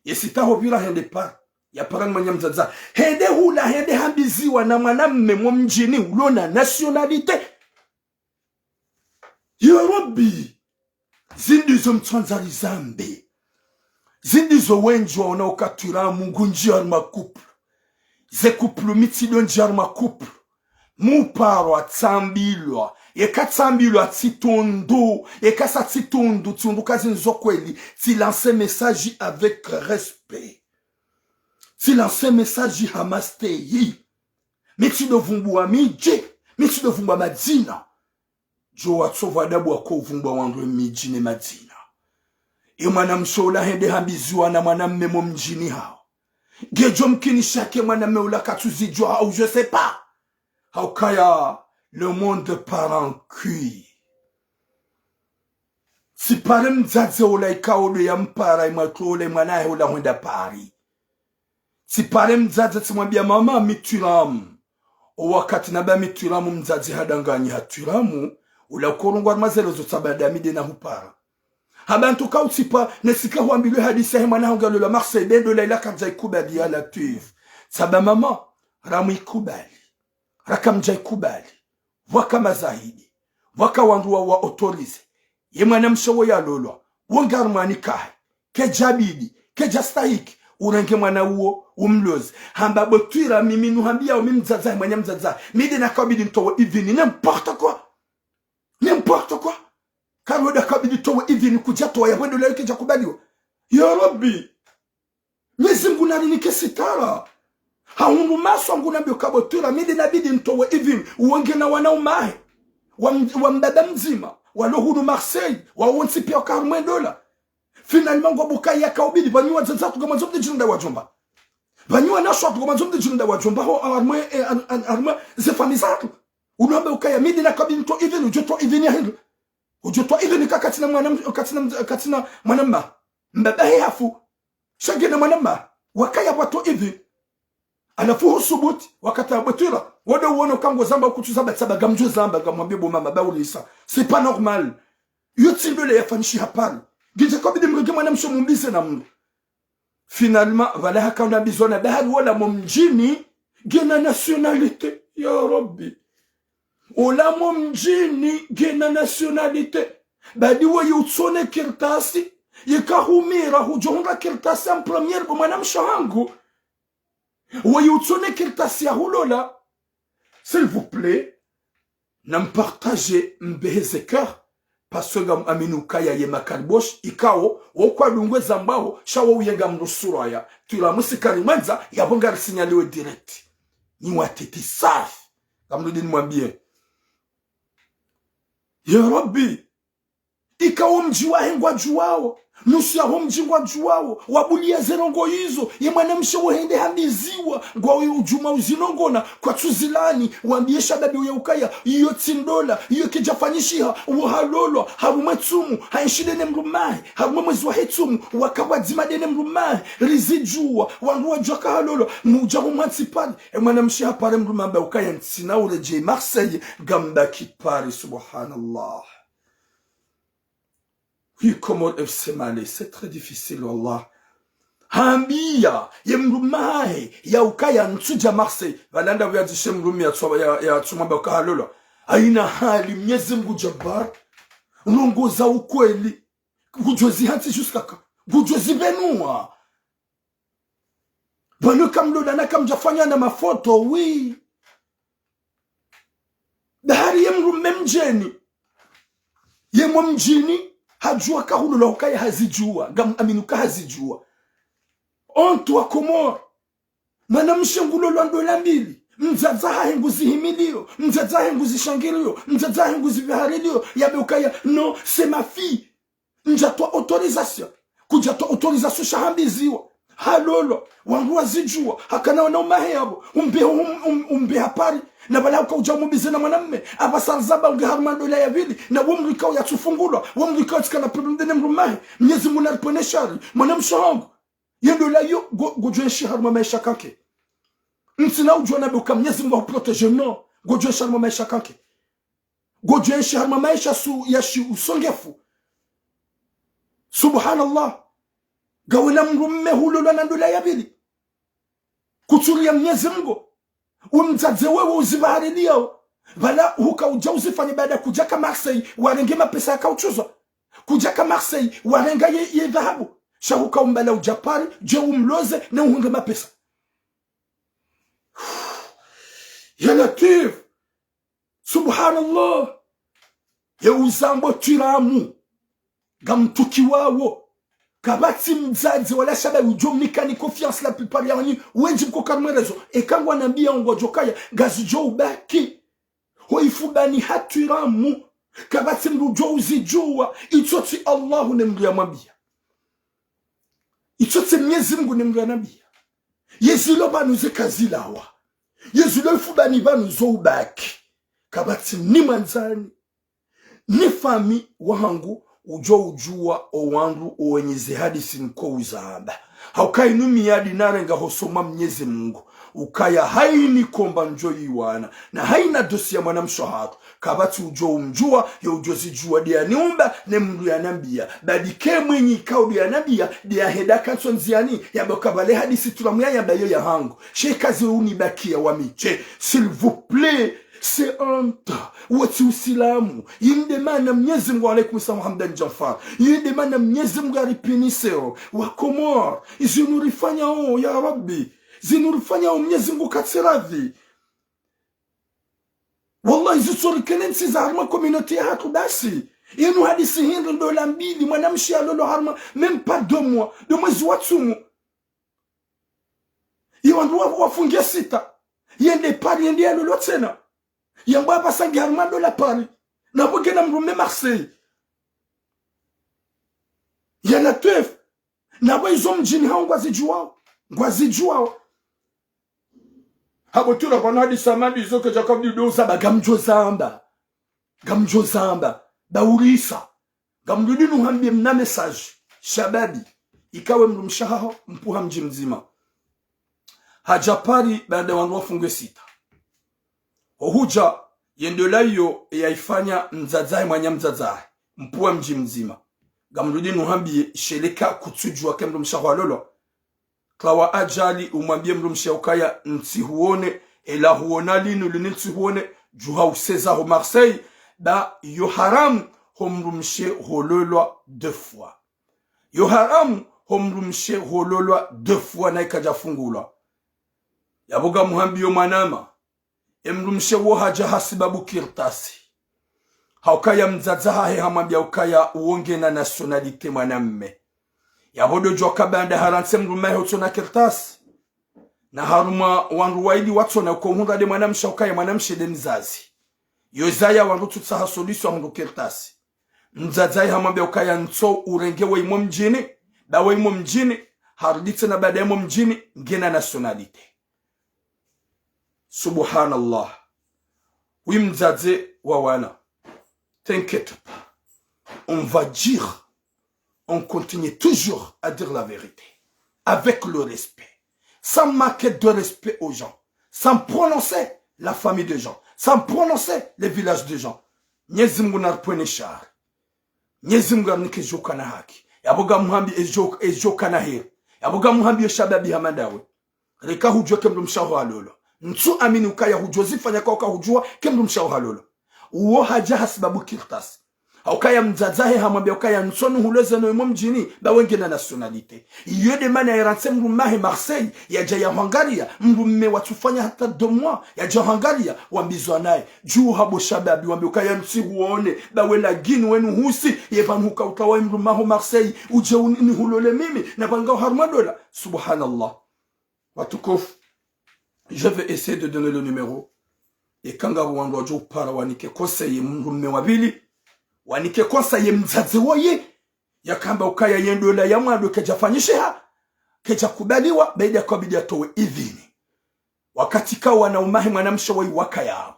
yesita ho vira hende par ya parang mwanya mzaza hende hula hende hambiziwa na mwanamme mjini ulona nationalite ya Rabbi zindizo mtwanzali zambi zindizo wenjwa unaokatura mungu njiar makuplu ze kuplu mitido njiar makuplu muparwa tsambilwa yekatsambilwa tsitondo yekasa tsitondo tsundu kazi nzokweli ti lancer message avec respect ti lancer message hamasteyi miti dovumbwa mije miti dovumbwa madina jo watsova dabu wako uvumbwa wandu miji ne madina mwanamsho ola hende hambiziwa na mwanamme mjini hao gejo mkini shake mwanamme ola katuzijwa au je sais pas haukaya le monde part en cul si pare mzaze ola ikaolo ya mpara imatole mwanahe ola huenda pari si pare mzaze timwambia mama mituramu wakati naba mituramu mzaze hadanganyi haturamu ula korungwa mazelo zotabadamide na hupara habantu kautipa nesika huambilwe hadisi ya mwanahe ungalola Marseille bendo la ila kamza ikubali ya Latif saba mama ramu ikubali rakamja ikubali waka mazahidi waka wanduwa wa autorize mwanamsho ya lolwa wongarumani kahe kejabidi kejastahiki urenge mwana uo umlozi hamba botwira mimi nuhambia o mimzaza mwanya mzaza mide nakabidi ntowo ivini n'importe quoi kama da kabidi towe idhini kujatoa ya wendo leo kija kubaliwa. Ya Rabbi, Mwenyezi Mungu nalinike sitara. Haungu maswa ngunambio kabotura midi nabidi ntowe idhini uwenge na wanaumahe wa mbaba mzima walohuru Marseille wawonsi pia karmwe dola. Finalement ngo bukai yakaubidi banywa zanzatu kama zomde jinda wajomba. Banywa naswa kama zomde jinda wajomba ho armwe ze famizatu. Unaomba ukaya midi na kabidi nto idhini ujotoa idhini ya hindu. Ujotoa idhini katina mwanamma. Mbaba hafu. Shagina mwanamma wakaya wato idhini. Alafu husubuti wakati abutira wada uone kango zamba kutuzaba tsaba gamjo zamba gamwambie bo mama baulisa c'est pas normal yoti ndole yafanishi hapana gije kabidi mrege mwana mshomumbize na mno finalement wala hakaona bizona bahari wala mumjini gena nationalité ya Rabbi wala mumjini gena nationalité badi wa yutsone kirtasi yakahumira hujonga kirtasi en première bo mwana mshangu Wayutsone kirtasi ya hulola. S'il vous plaît, n'en partagez mbeheze cœur. Parce que aminuka ya yemakalbosh ikao wakwa lungwe zambao shawa uyenga mnusura ya tula musikarimanza ya bonga signaliwe direct. Ni watete safi. Kamrudini mwambie. Ya Rabbi, ikao mjiwa hengwa juwao. Nusu ya homjingwa juwao wabulia zerongo hizo ye mwanamshe wohende handiziwa ngwa ujuma uzinongona kwa tuzilani wambie shababi uya ukaya iyo tindola iyo kijafanyishiha uhalolo harumwetsumu hainshidene mrumahe harumwezi wa hetsumu wakawadzimadene mrumahe rizijua wanguwa jwaka halolo mujahu mwansipali mwanamshe hapare mrumambe ukaya ntsina ureje Marseille gamba kipari subhanallah. Oui, comment FC Malé, c'est très difficile, wallah. Hambia, yemrumahe, ya ukaya ntuja Marseille. Valanda vya dishe mrumi ya tsumamba ukahalolo. Aina hali Mwenyezi Mungu Jabbar. Unongoza ukweli. Gujozi hansi juskaka. Gujozi benua. Bano kamlola na kamjafanya na mafoto, oui. Dahari yemrume mjeni. Yemwa mjini. Hajua kahulu ukaya hazijua. Gam aminuka hazijua. Ontu wa Komoro. Mwanamshe ngulo lwando la mbili. Mzazaha henguzi himilio. Mzazaha henguzi shangilio. Mzazaha henguzi viharilio. Yabe ukaya, non, c'est ma fille. Njatoa autorisation. Kujatoa autorisation shahambiziwa. Halolo. Wangu wazijua. Hakana wana umahe yabo. Umbe hapari. Na bala uka ujamubize na mwanamme abasanzaba ungeharmando la yavili na wumrika ya tufungulwa wumrika tika na pebundene mrumahi Mwenyezi Mungu alipone shari mwanamsha wangu yendo la yo gojweshi harma maisha kake msina ujua na buka Mwenyezi Mungu protege no gojweshi harma maisha kake gojweshi harma maisha su yashi usongefu subhanallah gawela mrumme hulo na ndola yavili kutulia Mwenyezi Mungu umzaze wewe uzibaharilio vala huka uja uzifanye baada kujaka Marseille warenge mapesa yakauchuza kujaka Marseille warenga ye dhahabu shahuka umbala ujapari je umloze na uhunge mapesa ya Latif subhanallah ya uzambo tiramu gamtuki wawo kabati mzazi wala shaba ujomika ni confiance la plupart ya wani wenji mko karmerezo ekangwa nambia ngojokaya gazijo ubaki hoifubani hatiramu kabati mrujo uzijua itoti Allahu nemria mwambia itoti Mwenyezi Mungu nemria nambia yezilo banuze kazilawa yezilo ifubani banuzo ubaki kabati ni manzani ni fami wangu ujo ujua owandu owenyeze hadisi nko uzamba haukai numi yadi narenga hosoma Mwenyezi Mungu ukaya haini komba njo iwana na haina dosi ya mwanamsho hatu kabati ujo umjua ya ujozi jua dia niumba ne mndu ya nambia badike mwenye ikao dia nambia dia heda kanso nziani ya bakabale hadisi tulamuya ya bayo ya hangu shekazi unibakia wamiche s'il vous plaît c'est honte wati usilamu yindemana Mwenyezi Mungu alaikum salam Hamdan Jafar yindemana Mwenyezi Mungu aripiniseo wa Komoro izinurifanya ya Rabbi zinurifanya Mwenyezi Mungu katsiradhi wallahi zisorikenen si za harma community hatu basi Yenu hadisi hindi dola mbili mwanamshi alolo harma même pas 2 mois de mwezi wa tsumu iwandu wafungia 6 yende pari yende alolo tena yamba hapa sangi harma dola pari na bugena mrume Marseille yana tef na bwezo mjini hao ngwazijua habo tura bana hadi samadi zoke jakabdi doza gamjo zamba baurisa gamrudi nuhambie mna message shababi ikawe mrumshaho mpuha mji mzima hajapari baada wangu wafungwe 6 ohuja yendolayo yaifanya mzazae mwanya mzazae mpuha mji mzima gamrudi nuhambie sheleka kutujua ke mrumshaho alolo klawa ajali umwambie mrumshaho kaya ntihuone ela huona linu linitihuone juha useza ho Marseille da yo haram homrumshe hololwa 2 fois yo haram homrumshe hololwa 2 fois na ikajafungulwa yabuga muhambi yo manama emrumshe wo haja hasibabu kirtasi haukaya mzazaha he hamambia ukaya uonge na nationalite mwanamme yabodo joka banda haranse mrumahe utona kirtasi na haruma wanru waidi watona ukohunda de mwanamsha ukaya mwanamshe de mzazi yozaya wanru tutsaha solution wanru kirtasi mzazai hamambia ukaya nso urengewe imo mjini dawe imo mjini haruditse na baada imo mjini ngena nationalite subhanallah wimzaze wawana t'inquiète pas on va dire on continue toujours à dire la vérité avec le respect sans manquer de respect aux gens sans prononcer la famille des gens sans prononcer les villages des gens Mwenyezi Mungu narpwene shari Mwenyezi Mungu arnike joka na haki yaboga muhambi ejoka na heri yaboga muhambi shababi hamadawe reka hujua kemdo mshaho halolo ntu amini ukaya hujua zifanya kwa hujua kemdo mshaho halolo uo haja hasibabu kirtasi ukaya mzazahe hamwambia ukaya nsonu huleze no imo mjini ba wenge na nationalite iyo de mana yaranse mrumahe Marseille yaja ya Hungaria mrume watufanya hata 2 mois yaja Hungaria wambizwa naye juu habo shababi wambia ukaya nsi huone ba wela gini wenu husi yepanuka utawa mrumaho Marseille uje ni hulole mimi na banga harma dola subhanallah watukof je vais essayer de donner le numéro et kanga wando jo para wanike conseiller mrume wabili wanike kosa ye mzazi woye yakamba ukaya yendola ya mwado kejafanyisha keja kubaliwa baada ya kubidi atowe idhini wakati kawa na umahi mwanamsha woi wakaya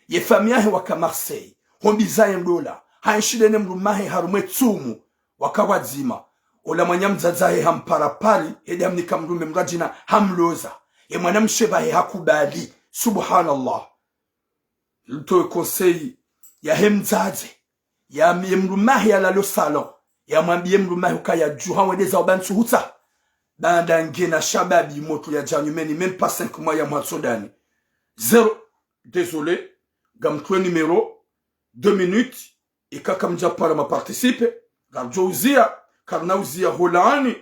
ye famiahe waka Marseille hombiza yendola haishide ne mrumahe harumwe tsumu wakawazima ola mwanyamzazahe hamparapari hedi amnika mrume mrajina hamloza ye mwanamshe bahe hakubali subhanallah lutowe conseil ya hemzaze ya mrumahi ya lalo salon ya mwambie mrumahi ukaya juha wedeza ubantu huta banda ngena shababi moto ya janyumeni même pas 5 mois ya mwatsodani 0 désolé gamtwe numéro 2 minutes ikaka mjapara ma participe gamjouzia karnauzia holani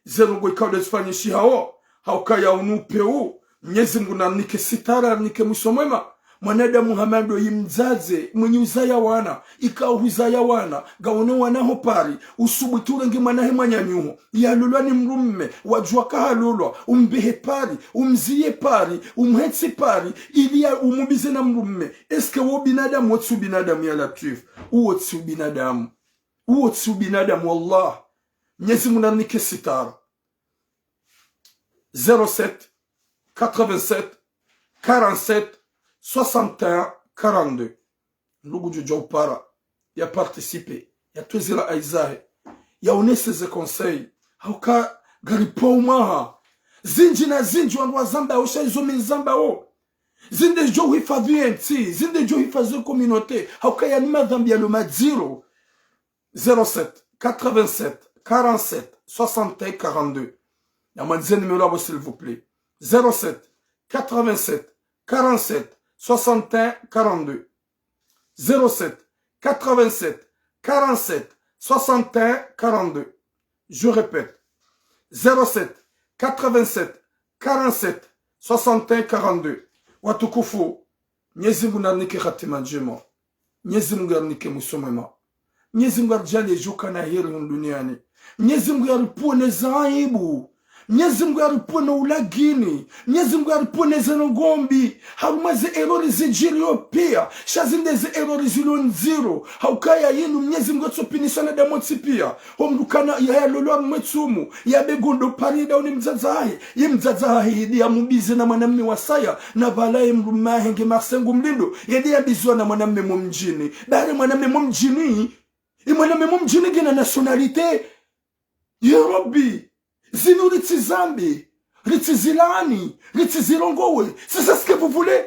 0 go ikao desfanyishi hao haukaya unupeu Mwenyezi Mungu na nike sitara nike musomema mwanada Muhammadu yimzaze mwenye uzaya wana ikao huzaya wana gawono wana hopari usubuture nge mwanahe mwanyanyuho yalulwa ni mrumme wajua kahalulwa umbehe pari umziye pari umhetsi pari ili ya umubize na mrumme eske wo binadamu wotsu binadamu ya latif uwotsu binadamu wallah Mwenyezi Mungu na nike sitara 07 87 47 61 42 ndugu jujo para ya participer ya twezira aizahe ya unese conseil hauka garipo maha zinji na zinji wanwa zamba osha izomi zamba o zinde jo hifadhi enti zinde jo hifadhi communauté hauka ya nima dhambi ya lo madziro 07 87 47 61 42 na manze numéro s'il vous plaît 07 87 47 61 42 07 87 47 61 42 je répète 07 87 47 61 42 watukufu Mwenyezi Mungu narnike khatima njema Mwenyezi Mungu narnike musomema Mwenyezi Mungu arjali joka na heri duniani. Mwenyezi Mungu aripone zaibu. Mwenyezi Mungu aripone ulagini. Mwenyezi Mungu aripone zenogombi. Harumaze erori zijiri pia. Shazinde ze erori zilon zero. Haukaya yinu Mwenyezi Mungu atsopinisana da motsi pia. Homdukana ya lolo mwetumu. Ya begondo parida uni mzazahi. Ye mzazahi yedi ya mubize na mwanamme wasaya. Na balaye mrumahe nge marsengu mlindo. Yedi ya bizwa na mwanamme mumjini. Bari mwanamme mumjini. Mwanamme mumjini gina nationalite. Ya Rabbi. Zinu ritsi zambi, ritsi zilani, ritsi zirongowe. C'est ça ce que vous voulez?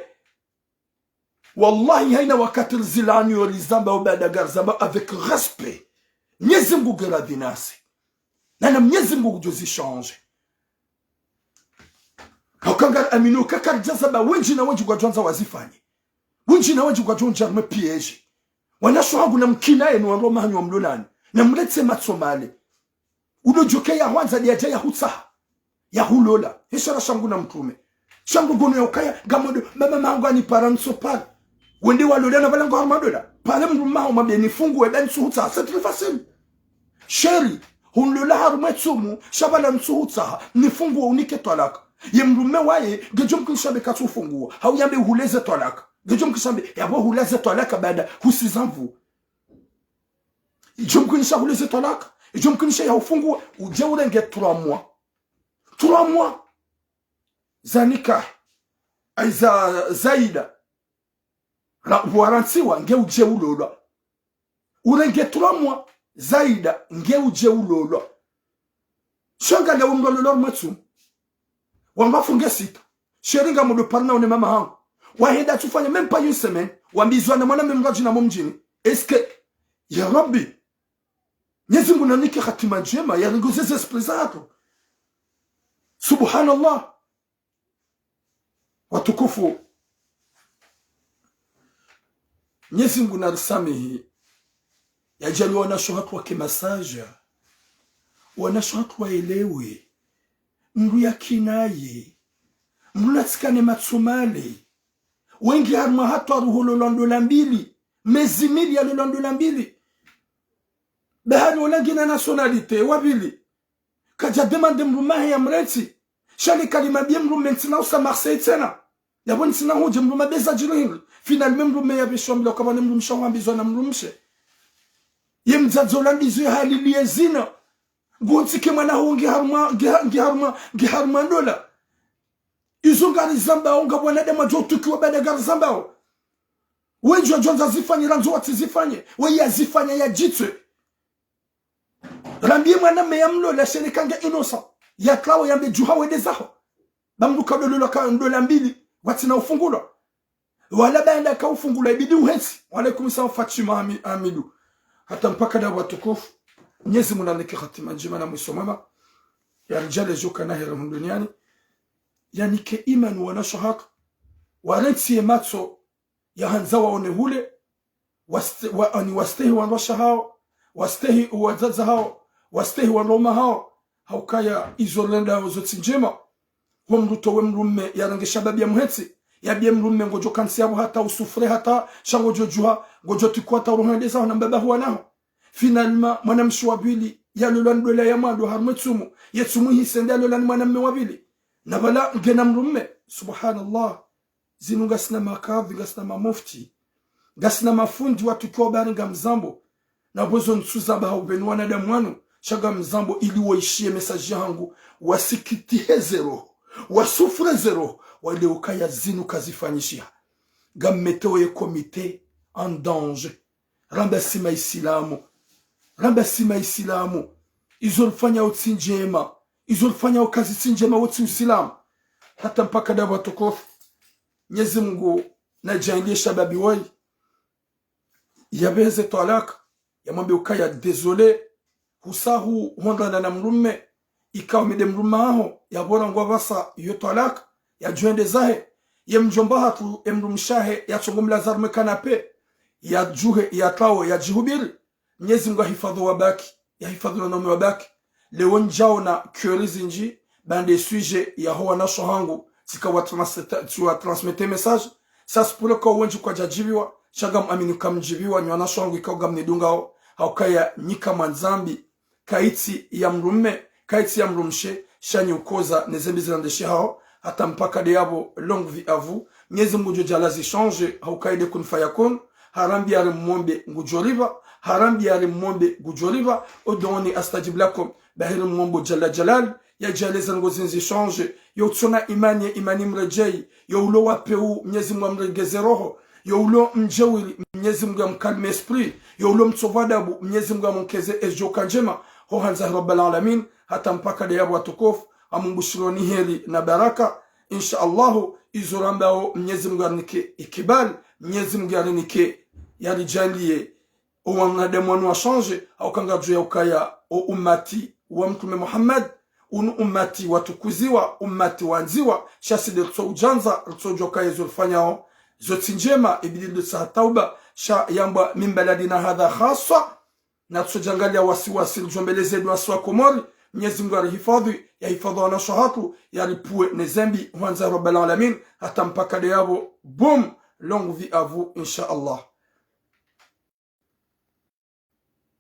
Wallahi haina wakati zilani yori zamba obadagar zamba avec respect. Mwenyezi Mungu geradi nasi. Na Mwenyezi Mungu jozi change. Hakangar aminu kakar jazaba wenji na wenji kwa jonza wazifanye. Wenji na wenji kwa jonja mpiege. Wanasho hangu na mkina yenu wanroma hanyu wa mlolani. Na mletse matsomale. Unojoke ya wanza diaja ya hutsa ya hulola heshara shangu na mtume shangu gono ya ukaya gamodo mama mangu ani paranso pala wende walola na balango armadola pala mdu maho mabeni fungu webeni suhutsa c'est très facile sheri hulola harmatsumu shabala msuhutsa ni fungu unike talaka ye mdume waye gejom kishabe katsu fungu hau yambe huleze talaka gejom kishabe yabo huleze talaka baada husizamvu gejom kishabe huleze talaka je me connais ya ufungu uje urenge 3 mois 3 mois zanika aiza zaida la warantiwa nge uje ulolwa urenge 3 mois zaida nge uje ulolwa shanga na umlolwa matsu wambafunge sita sheringa mudo parna one mama hangu wahenda tufanya même pas une semaine wambizwa na mwana memraji na mumjini est-ce que ya Rabbi Mwenyezi Mungu nanike hatima njema ya rigozeze esprit zako. Subhanallah. Watukufu. Mwenyezi Mungu narisamehe. Yajali wanasho watu wake masaja. Wanasho watu waelewe. Mru ya kinaye. Mru natikane matsumale. Wengi harma hatu aruholo landola mbili. Mezimili ya landola mbili. Behani walangina nationalite wabili kaja demande mrumahe ya mreti shali kalima bie mrumenti na usa Marseille tena yaboni sina hoje mruma beza jiringi finalement mrume ya bishomla kama ni mrumsha wambizwa na mrumshe ye mzadzolandi hali liezina gonti mwana hongi harma ndola izungari zamba onga bwana dema jotuki wabadagar zamba wenjo jonza zifanye ranzo watizifanye we yazifanya ya jitwe Rambie mwaname ya mlo la shenikanga innocent. Ya klawo yambe juha wede zaho. Bamruka dolo ka ndola mbili. Wati na ufungulwa. Wala baenda ka ufungulwa ibidi uhensi. Walaikum salam Fatima Amidu. Hata mpaka da watukufu. Mwenyezi Mungu anike hatima njema na mwisho mwema. Ya rijale joka na hera duniani. Yani ke iman wana shahaq. Warensi matso ya hanzawa one hule. Wastehi wanrosha hao. Wastehi uwazaza hao. Wastehi wanoma hao haukaya izolenda wazoti njema humruto wemrume yarange shababi ya muhetsi ya bie mrume ngojo kansi yabo hata usufre hata shangojo juha ngojo tikwata uruhande zao na mbaba huwa nao finalma mwanamshi wabili ya lulondwela ya mando harmetsumu yetsumu hisende lulani mwanamme wabili na bala ngena mrume subhanallah zinu gasina makadhi gasina mamufti gasina mafundi watu kwa baringa mzambo na bozo nsuzaba haubenu wanadamu wanu shaga mzambo ili waishie mesaji yangu wasikitihe zero wasufre zero wale ukaya zinu kazifanyishia gammeteo ye komite en danger rambasima isilamu izolfanya utsi njema izolfanya ukazi njema utsi usilamu hata mpaka da watukufu Mwenyezi Mungu na jaingie shababi wai yabeze talaka yamwambia ukaya désolé husahu honda na mrume ikawa mede mruma aho ya bora ngwa basa yo talaka ya juende zahe ya mjomba hatu emrumshahe ya chongomla zarme kanape ya juhe ya tawo ya jihubiri Mwenyezi Mungu hifadhu wabaki ya hifadhu na nome wabaki leo njao na kiorizi nji bande suje ya hoa na shohangu sika transmete message sasa pule kwa wenji kwa jajibiwa shagam aminu kamjibiwa nywana shohangu ikawa gamnidungao haukaya nyika manzambi kaiti ya mrumme kaiti ya mrumshe shani ukoza nezembi zirandeshe hao hata mpaka de yabo longue vie à vous Mwenyezi Mungu jalazi change haukaide kun fayakun harambi yare mwombe ngujoliva harambi yare mwombe ngujoliva odoni astajib lakum bahiri mwombo jalla jalal ya jaleza ngozinzi change yo tsona imani mrejei yo ulo wapeu Mwenyezi Mungu amregeze roho yo ulo mjewili Mwenyezi Mungu amkalme esprit yo ulo mtsovadabu Mwenyezi Mungu amkeze ejoka njema ho hanza rabbal alamin hata mpaka de yabo watukufu amungushironi heri na baraka insha Allah izorambao Mwenyezi Mungu anike ikibali Mwenyezi Mungu anike yalijalie wanadamu wa change au kanga juu ya ukaya o ummati wa mtume Muhammad ummati watukuziwa ummati wanziwa shasi de tsojanza tsojoka yezofanyao zote njema ibidi sa tauba sha yamba min baladina hadha khassa na tsojangalia wasiwasi jombeleze dwa swa komori Mwenyezi Mungu arihifadhi ya hifadhi wa nashahatu ya lipue nezembi huanza rabbal alamin hata mpaka de yabo boom longue vie à vous insha Allah.